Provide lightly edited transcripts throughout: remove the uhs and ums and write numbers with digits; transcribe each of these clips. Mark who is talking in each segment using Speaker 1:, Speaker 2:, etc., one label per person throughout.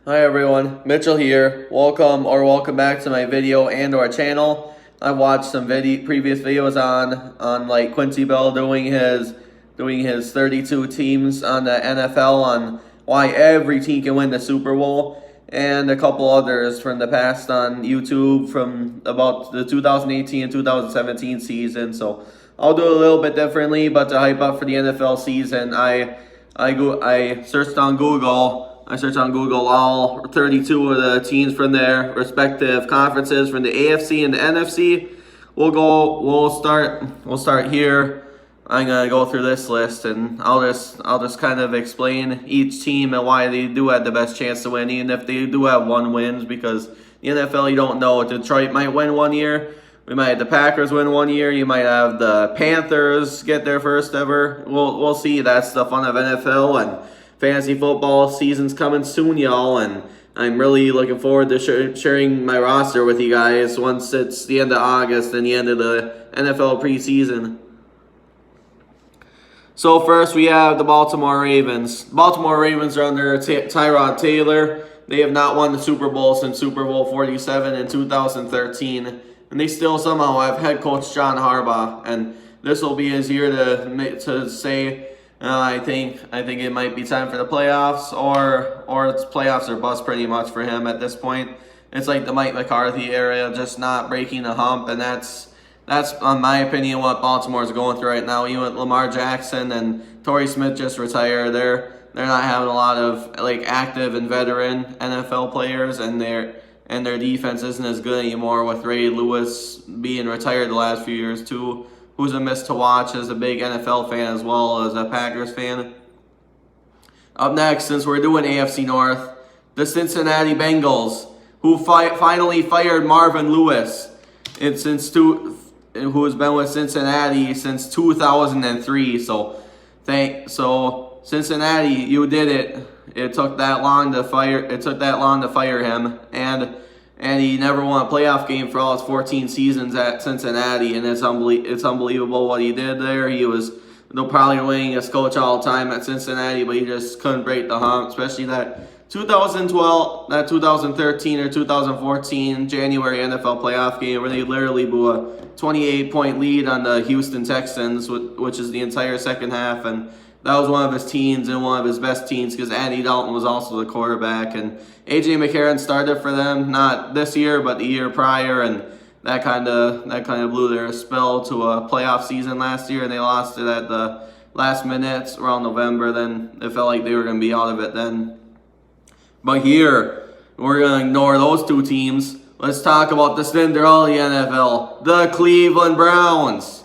Speaker 1: Hi everyone, Mitchell here. Welcome back to my video and our channel. I watched some previous videos on like Quincy Bell doing his 32 teams on the NFL on why every team can win the Super Bowl, and a couple others from the past on YouTube from about the 2018 and 2017 season. So I'll do it a little bit differently, but to hype up for the NFL season, I searched on Google. I searched on Google all 32 of the teams from their respective conferences from the AFC and the NFC. We'll start here. I'm gonna go through this list, and I'll just kind of explain each team and why they do have the best chance to win, even if they do have one wins, because the NFL, you don't know. Detroit might win one year. We might have the Packers win one year. You might have the Panthers get their first ever. We'll see. That's the fun of NFL, and fantasy football season's coming soon, y'all, and I'm really looking forward to sharing my roster with you guys once it's the end of August and the end of the NFL preseason. So first we have the Baltimore Ravens. Baltimore Ravens are under Tyrod Taylor. They have not won the Super Bowl since Super Bowl 47 in 2013, and they still somehow have head coach John Harbaugh, and this will be his year to say, I think it might be time for the playoffs, or it's playoffs or bust pretty much for him at this point. It's like the Mike McCarthy era, just not breaking the hump, and that's in my opinion what Baltimore is going through right now. Even with Lamar Jackson and Torrey Smith just retired, they're not having a lot of like active and veteran NFL players, and their defense isn't as good anymore with Ray Lewis being retired the last few years too. Who's a miss to watch as a big NFL fan as well as a Packers fan. Up next, since we're doing AFC North, the Cincinnati Bengals, who finally fired Marvin Lewis, who has been with Cincinnati since 2003. So Cincinnati, you did it. It took that long to fire him, and he never won a playoff game for all his 14 seasons at Cincinnati, and it's unbelievable what he did there. He was probably the winningest coach all time at Cincinnati, but he just couldn't break the hump, especially that 2012, that 2013 or 2014 January NFL playoff game where they literally blew a 28-point lead on the Houston Texans, which is the entire second half, and that was one of his teams and one of his best teams because Andy Dalton was also the quarterback, and A.J. McCarron started for them, not this year but the year prior, and that kind of blew their spell to a playoff season last year, and they lost it at the last minutes around November. Then it felt like they were going to be out of it then. But here, we're going to ignore those two teams. Let's talk about the Cinderella NFL, the Cleveland Browns.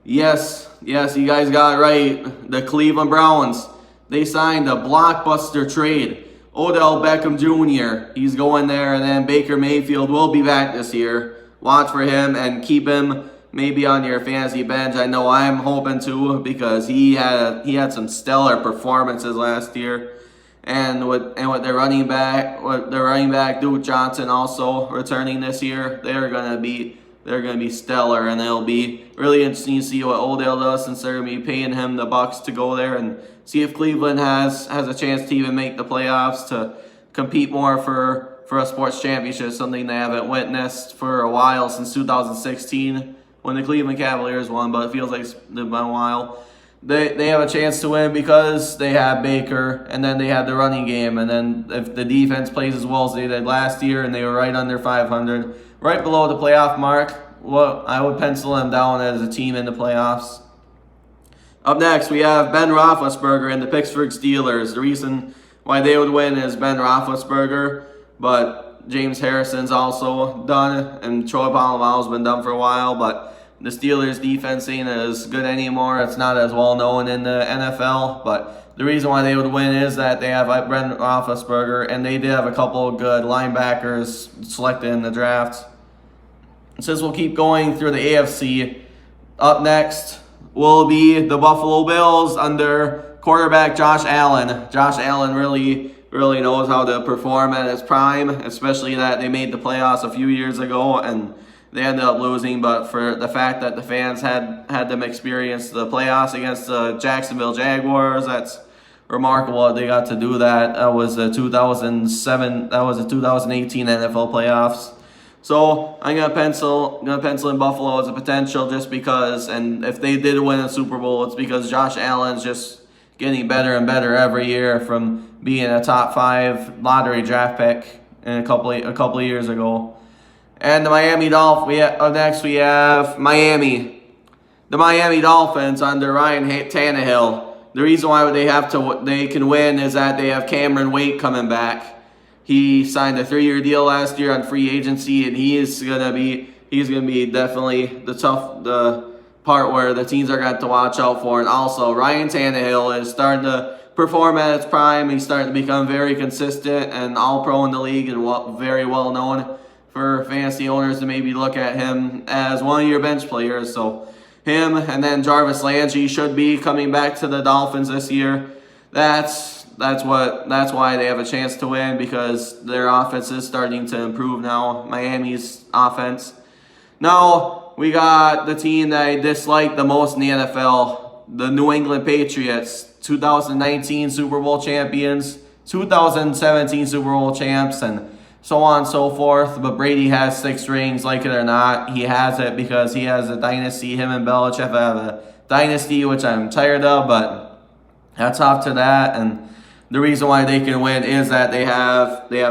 Speaker 1: Yes, you guys got it right. The Cleveland Browns, they signed a blockbuster trade. Odell Beckham Jr., he's going there, and then Baker Mayfield will be back this year. Watch for him and keep him maybe on your fantasy bench. I know I'm hoping to, because he had some stellar performances last year. And with their running back, Duke Johnson also returning this year, they're gonna be stellar, and it'll be really interesting to see what Odell does, since they're gonna be paying him the bucks to go there, and see if Cleveland has a chance to even make the playoffs, to compete more for a sports championship, something they haven't witnessed for a while, since 2016 when the Cleveland Cavaliers won, but it feels like it's been a while. They have a chance to win because they have Baker, and then they have the running game, and then if the defense plays as well as they did last year, and they were right under 500, right below the playoff mark, well, I would pencil them down as a team in the playoffs. Up next, we have Ben Roethlisberger and the Pittsburgh Steelers. The reason why they would win is Ben Roethlisberger, but James Harrison's also done, and Troy Polamalu's been done for a while, but the Steelers' defense ain't as good anymore. It's not as well known in the NFL, but the reason why they would win is that they have Ben Roethlisberger, and they did have a couple of good linebackers selected in the draft. Since we'll keep going through the AFC, up next will be the Buffalo Bills under quarterback Josh Allen. Josh Allen really knows how to perform at his prime, especially that they made the playoffs a few years ago, and they ended up losing, but for the fact that the fans had them experience the playoffs against the Jacksonville Jaguars, that's remarkable that they got to do that. That was the 2007. That was the 2018 NFL playoffs. So I'm gonna pencil in Buffalo as a potential just because. And if they did win a Super Bowl, it's because Josh Allen's just getting better and better every year from being a top 5 lottery draft pick in a couple of years ago. And the Miami Dolphins. Next we have Miami. The Miami Dolphins under Ryan Tannehill. The reason why they can win is that they have Cameron Wake coming back. He signed a 3-year deal last year on free agency, and he's gonna be definitely the part where the teams are going to have to watch out for. And also, Ryan Tannehill is starting to perform at its prime. He's starting to become very consistent and all-pro in the league and very well known for fantasy owners to maybe look at him as one of your bench players. So him and then Jarvis Landry should be coming back to the Dolphins this year. That's why they have a chance to win, because their offense is starting to improve now, Miami's offense. Now, we got the team that I dislike the most in the NFL, the New England Patriots, 2019 Super Bowl champions, 2017 Super Bowl champs, and so on and so forth. But Brady has 6 rings, like it or not. He has it because he has a dynasty. Him and Belichick have a dynasty, which I'm tired of, but hats off to that. And the reason why they can win is that they have the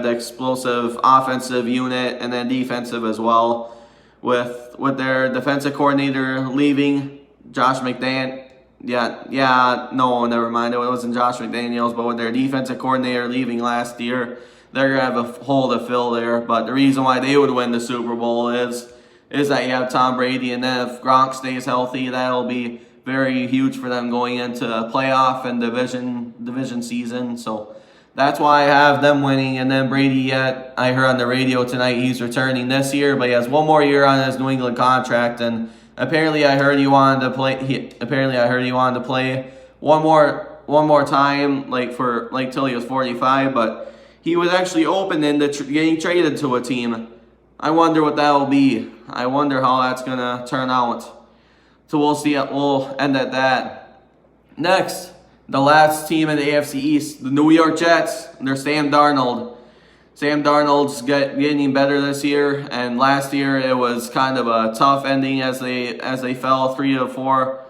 Speaker 1: explosive offensive unit and then defensive as well. With their defensive coordinator leaving, Josh McDaniels. Never mind. It wasn't Josh McDaniels, but with their defensive coordinator leaving last year, they're gonna have a hole to fill there. But the reason why they would win the Super Bowl is that you have Tom Brady, and then if Gronk stays healthy, that'll be very huge for them going into a playoff and division season. So that's why I have them winning. And then Brady, I heard on the radio tonight he's returning this year, but he has one more year on his New England contract. And apparently I heard he wanted to play. One more time, till he was 45. But he was actually open into getting traded to a team. I wonder what that will be. I wonder how that's gonna turn out. So we'll see. We'll end at that. Next, the last team in the AFC East, the New York Jets. They're Sam Darnold. Sam Darnold's getting better this year, and last year it was kind of a tough ending as they fell 3 of 4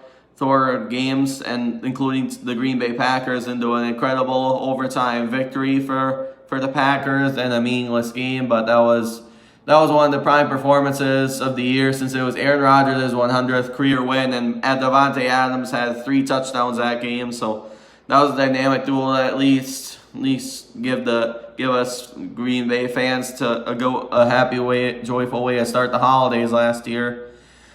Speaker 1: games, and including the Green Bay Packers, into an incredible overtime victory for the Packers in a meaningless game. But that was one of the prime performances of the year, since it was Aaron Rodgers' 100th career win, and Davante Adams had 3 touchdowns that game. So that was a dynamic duel that at least give us Green Bay fans to a happy way, joyful way to start the holidays last year.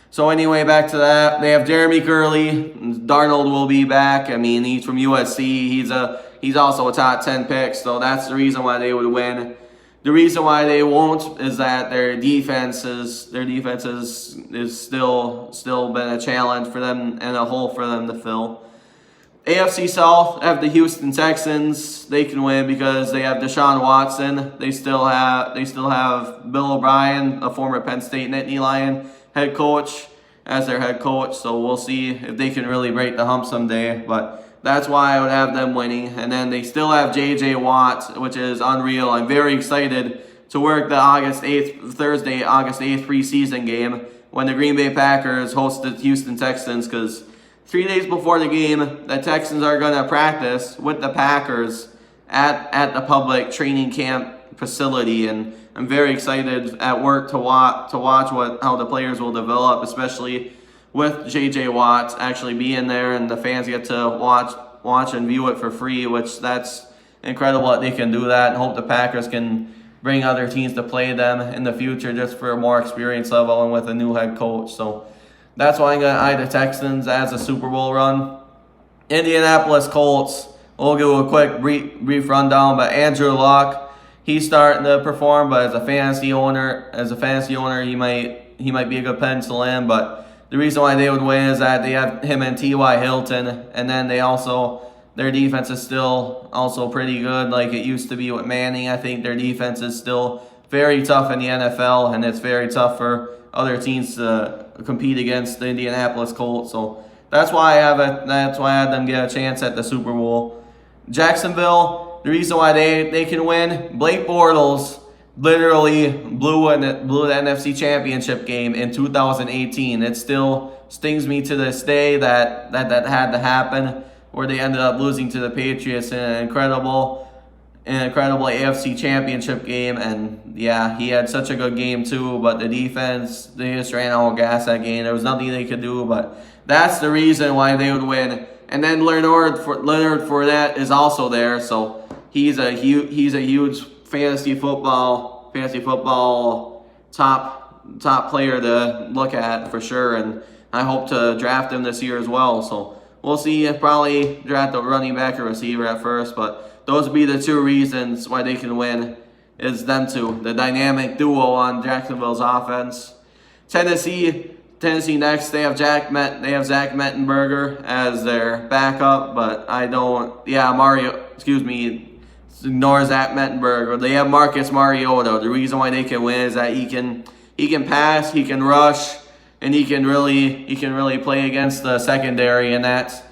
Speaker 1: So anyway, back to that. They have Jeremy Curley. Darnold will be back. I mean, he's from USC. He's also a top 10 pick, so that's the reason why they would win. The reason why they won't is that their defense is still been a challenge for them and a hole for them to fill. AFC South have the Houston Texans. They can win because they have Deshaun Watson. They still have Bill O'Brien, a former Penn State Nittany Lion head coach, as their head coach. So we'll see if they can really break the hump someday. But that's why I would have them winning. And then they still have J.J. Watt, which is unreal. I'm very excited to work the Thursday, August 8th preseason game when the Green Bay Packers host the Houston Texans, because 3 days before the game, the Texans are going to practice with the Packers at the public training camp facility. And I'm very excited at work to watch how the players will develop, especially with J.J. Watt actually being there, and the fans get to watch and view it for free, which that's incredible that they can do that, and hope the Packers can bring other teams to play them in the future just for a more experience level and with a new head coach. So that's why I'm going to eye the Texans as a Super Bowl run. Indianapolis Colts, we'll give a quick brief rundown, but Andrew Luck, he's starting to perform, but as a fantasy owner, he might be a good pencil in. But the reason why they would win is that they have him and T.Y. Hilton, and then their defense is still also pretty good, like it used to be with Manning. I think their defense is still very tough in the NFL, and it's very tough for other teams to compete against the Indianapolis Colts. So that's why I had them get a chance at the Super Bowl. Jacksonville, the reason why they can win, Blake Bortles literally blew the NFC Championship game in 2018. It still stings me to this day that had to happen, where they ended up losing to the Patriots in an incredible AFC Championship game. And yeah, he had such a good game too, but the defense, they just ran out of gas that game. There was nothing they could do, but that's the reason why they would win. And then Leonard Fournette is also there, so he's a huge fantasy football top player to look at for sure, and I hope to draft him this year as well. So we'll see. Probably draft a running back or receiver at first, but those would be the two reasons why they can win, is them two, the dynamic duo on Jacksonville's offense. Tennessee next, they have Zach Mettenberger as their backup, but ignore Zach Mettenberger. They have Marcus Mariota. The reason why they can win is that he can pass, he can rush, and he can really play against the secondary, and that's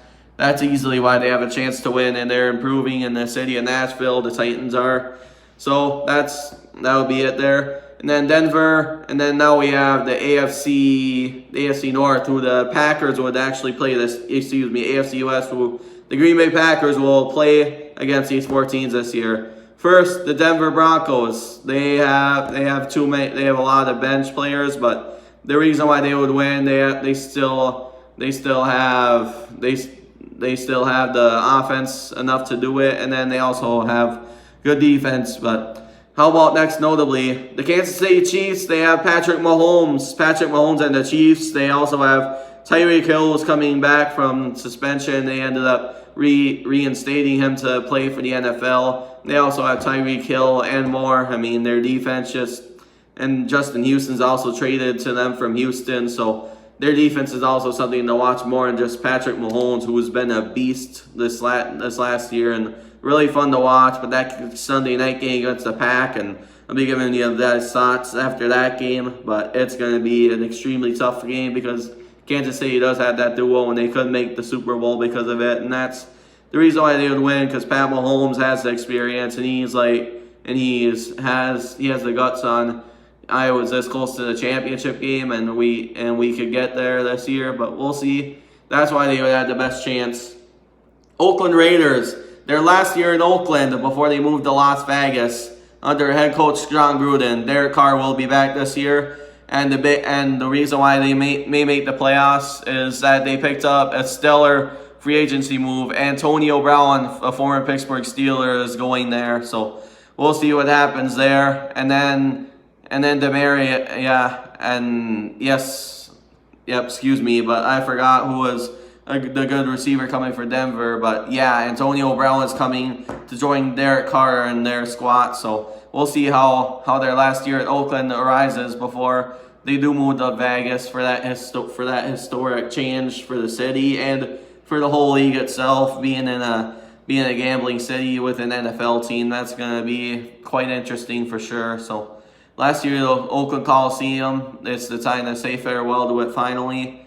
Speaker 1: easily why they have a chance to win, and they're improving in the city of Nashville. The Titans are. So that would be it there. And then Denver, and then now we have the AFC North, who the Packers would actually play AFC West, who the Green Bay Packers will play against these 4 teams this year. First, the Denver Broncos. They have a lot of bench players, but the reason why they would win, they still have the offense enough to do it, and then they also have good defense. But how about next, notably, the Kansas City Chiefs? They have Patrick Mahomes and the Chiefs. They also have Tyreek Hill was coming back from suspension. They ended up reinstating him to play for the NFL. They also have Tyreek Hill and more. I mean, their defense and Justin Houston's also traded to them from Houston. So their defense is also something to watch more than just Patrick Mahomes, who has been a beast this last year and really fun to watch. But that Sunday night game against the Pack, and I'll be giving you guys thoughts after that game. But it's going to be an extremely tough game because Kansas City does have that duo, and they couldn't make the Super Bowl because of it. And that's the reason why they would win, because Pat Mahomes has the experience, and he has the guts on. I was this close to the championship game, and we could get there this year, but we'll see. That's why they would have the best chance. Oakland Raiders, their last year in Oakland before they moved to Las Vegas under head coach John Gruden. Derek Carr will be back this year, and the reason why they may make the playoffs is that they picked up a stellar free agency move. Antonio Brown, a former Pittsburgh Steeler, is going there, so we'll see what happens there. And then but I forgot who was the good receiver coming for Denver. But yeah, Antonio Brown is coming to join Derek Carr in their squad. So we'll see how their last year at Oakland arises before they do move to Vegas for that historic change for the city and for the whole league itself, being a gambling city with an NFL team. That's going to be quite interesting for sure. So last year, the Oakland Coliseum, it's the time to say farewell to it finally.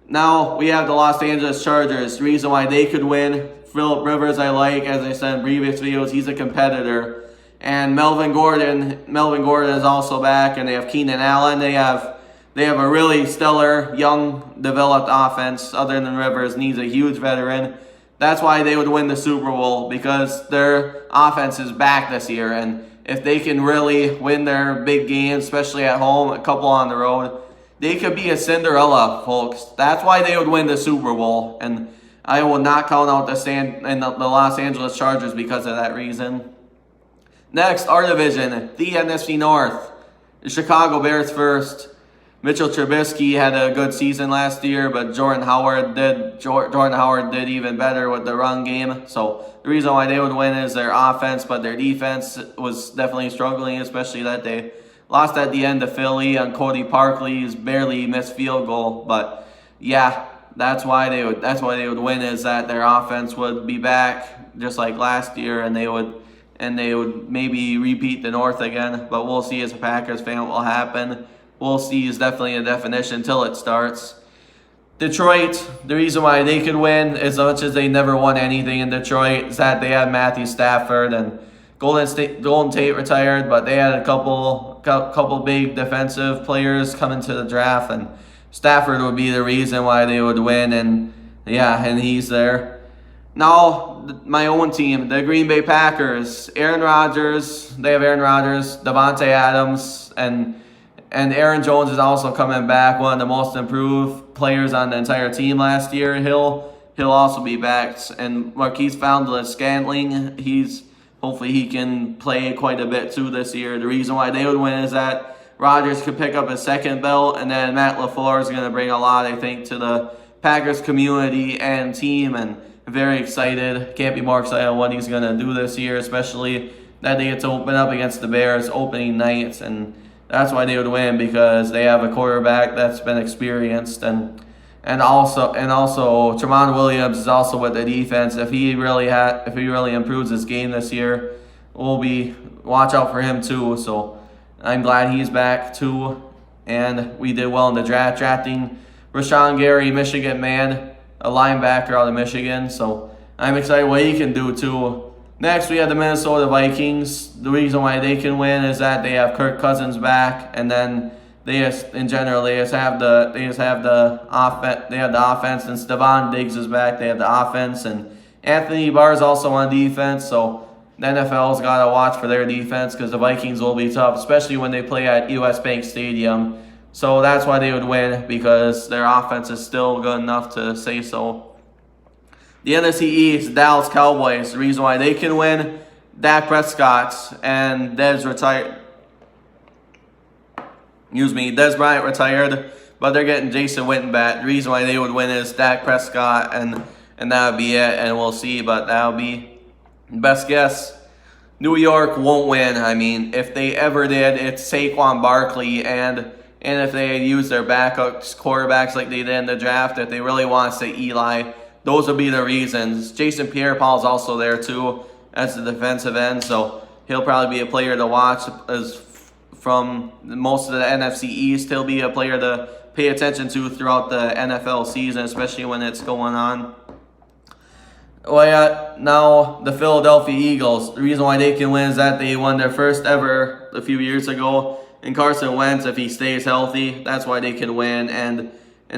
Speaker 1: Now we have the Los Angeles Chargers. The reason why they could win, Phillip Rivers I like, as I said in previous videos, he's a competitor. And Melvin Gordon is also back, and they have Keenan Allen. They have a really stellar, young, developed offense, other than Rivers, and he's a huge veteran. That's why they would win the Super Bowl, because their offense is back this year, and if they can really win their big games, especially at home, a couple on the road, they could be a Cinderella, folks. That's why they would win the Super Bowl, and I will not count out the Los Angeles Chargers because of that reason. Next, our division, the NFC North. The Chicago Bears first. Mitchell Trubisky had a good season last year, but Jordan Howard did even better with the run game. So the reason why they would win is their offense, but their defense was definitely struggling, especially that they lost at the end to Philly on Cody Parkley's barely missed field goal. But yeah, that's why they would win, is that their offense would be back just like last year, and they would maybe repeat the North again. But we'll see as a Packers fan what will happen. We'll see is definitely a definition until it starts. Detroit, the reason why they could win, as much as they never won anything in Detroit, is that they had Matthew Stafford and Golden Tate retired, but they had a couple big defensive players coming to the draft, and Stafford would be the reason why they would win, and yeah, and he's there. Now, my own team, the Green Bay Packers, Aaron Rodgers, they have Aaron Rodgers, Devontae Adams, and Aaron Jones is also coming back, one of the most improved players on the entire team last year. He'll also be back, and Marquise Valdes-Scantling, hopefully he can play quite a bit too this year. The reason why they would win is that Rodgers could pick up his second belt, and then Matt LaFleur is going to bring a lot, I think, to the Packers community and team, and very excited. Can't be more excited on what he's going to do this year, especially that they get to open up against the Bears opening nights, and that's why they would win, because they have a quarterback that's been experienced, and also Tramon Williams is also with the defense. If he really improves his game this year, watch out for him too. So I'm glad he's back too, and we did well in the draft, drafting Rashawn Gary, Michigan man, a linebacker out of Michigan. So I'm excited what he can do too. Next, we have the Minnesota Vikings. The reason why they can win is that they have Kirk Cousins back, and then they just have the offense. Since Stephon Diggs is back, they have the offense, and Anthony Barr is also on defense. So the NFL's got to watch for their defense, because the Vikings will be tough, especially when they play at US Bank Stadium. So that's why they would win, because their offense is still good enough to say so. The NFC East, Dallas Cowboys. The reason why they can win, Dak Prescott and Dez Bryant retired, but they're getting Jason Witten back. The reason why they would win is Dak Prescott, and that would be it, and we'll see, but that would be best guess. New York won't win. I mean, if they ever did, it's Saquon Barkley, and if they had used their backups quarterbacks like they did in the draft, if they really want to say Eli, those would be the reasons. Jason Pierre-Paul is also there too as the defensive end, so he'll probably be a player to watch. As from most of the NFC East, he'll be a player to pay attention to throughout the NFL season, especially when it's going on. Well, yeah, now the Philadelphia Eagles. The reason why they can win is that they won their first ever a few years ago. And Carson Wentz, if he stays healthy, that's why they can win. And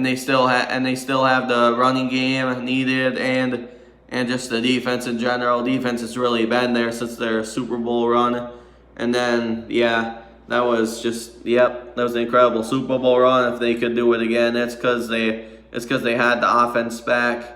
Speaker 1: they still have the running game needed, and just the defense in general. Defense has really been there since their Super Bowl run. And then that was an incredible Super Bowl run. If they could do it again, it's because they had the offense back.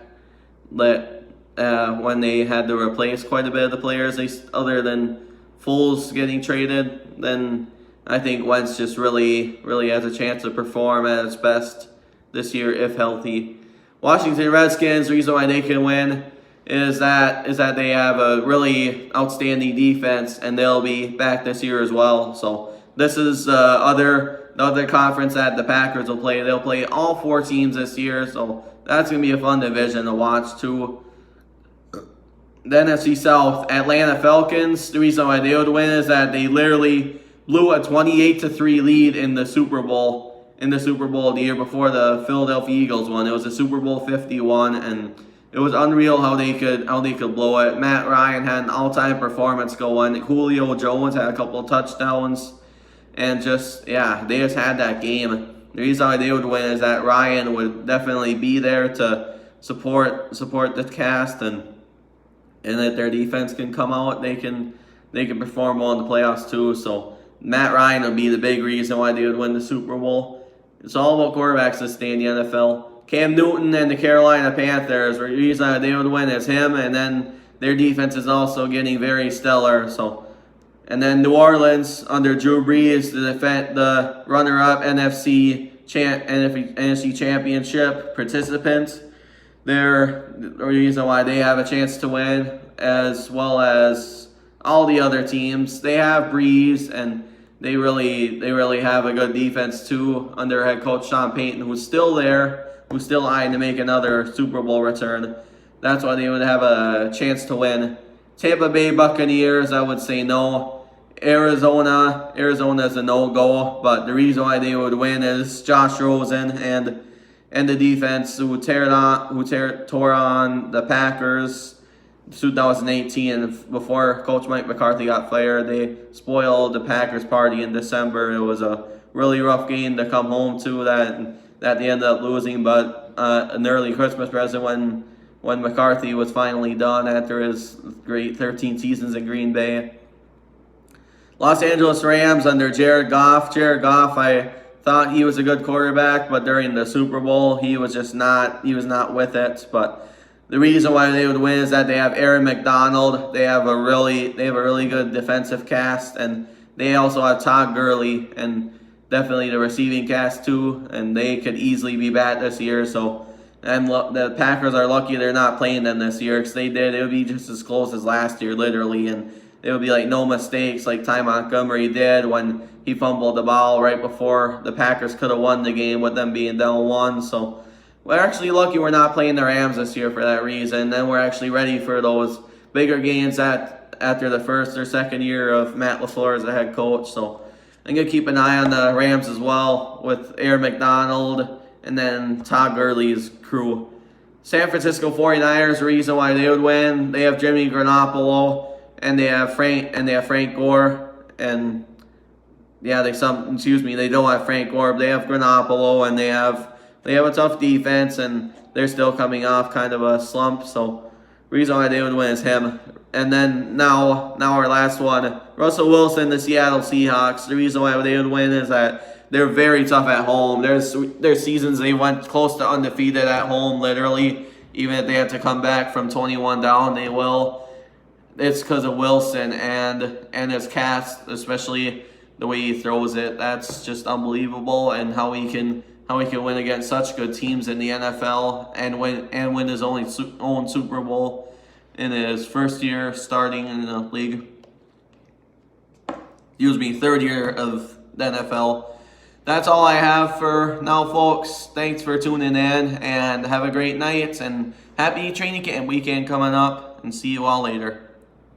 Speaker 1: When they had to replace quite a bit of the players, other than Foles getting traded, then I think Wentz just really has a chance to perform at its best this year if healthy. Washington Redskins, the reason why they can win is that they have a really outstanding defense, and they'll be back this year as well. So this is the other conference that the Packers will play. They'll play all 4 teams this year, so that's going to be a fun division to watch too. The NFC South, Atlanta Falcons. The reason why they would win is that they literally blew a 28-3 lead in the Super Bowl. The year before the Philadelphia Eagles won. It was a Super Bowl 51, and it was unreal how they could blow it. Matt Ryan had an all-time performance going. Julio Jones had a couple of touchdowns, and they just had that game. The reason why they would win is that Ryan would definitely be there to support the cast, and that their defense can come out. They can perform well in the playoffs too. So Matt Ryan would be the big reason why they would win the Super Bowl. It's all about quarterbacks this day in the NFL. Cam Newton and the Carolina Panthers, the reason why they would win is him, and then their defense is also getting very stellar. And then New Orleans under Drew Brees, the runner-up NFC Championship participants. They're the reason why they have a chance to win, as well as all the other teams. They have Brees, and they really have a good defense too under head coach Sean Payton, who's still there, who's still eyeing to make another Super Bowl return. That's why they would have a chance to win. Tampa Bay Buccaneers, I would say no. Arizona's a no-go, but the reason why they would win is Josh Rosen, and and the defense who tore on the Packers 2018, before Coach Mike McCarthy got fired. They spoiled the Packers party in December. It was a really rough game to come home to that they ended up losing, but an early Christmas present when McCarthy was finally done after his great 13 seasons in Green Bay. Los Angeles Rams under Jared Goff. Jared Goff, I thought he was a good quarterback, but during the Super Bowl, he was not with it. But the reason why they would win is that they have Aaron McDonald. They have a really good defensive cast, and they also have Todd Gurley and definitely the receiving cast too. And they could easily be back this year. So, and the Packers are lucky they're not playing them this year, because it would be just as close as last year, literally, and it would be like no mistakes like Ty Montgomery did when he fumbled the ball right before the Packers could have won the game with them being down 1. So we're actually lucky we're not playing the Rams this year for that reason. Then we're actually ready for those bigger games after the first or second year of Matt LaFleur as the head coach. So I'm going to keep an eye on the Rams as well with Aaron McDonald and then Todd Gurley's crew. San Francisco 49ers, the reason why they would win, they have Jimmy Garoppolo and they have Frank Gore, and they don't have Frank Gore, but they have Garoppolo, and they have a tough defense, and they're still coming off kind of a slump. So reason why they would win is him. And then now our last one, Russell Wilson, the Seattle Seahawks. The reason why they would win is that they're very tough at home. There's seasons they went close to undefeated at home, literally. Even if they had to come back from 21 down, they will. It's because of Wilson and his cast, especially the way he throws it. That's just unbelievable, and how he can win against such good teams in the NFL and win his own Super Bowl in his first year starting in the league. Third year of the NFL. That's all I have for now, folks. Thanks for tuning in, and have a great night, and happy training camp weekend coming up, and see you all later.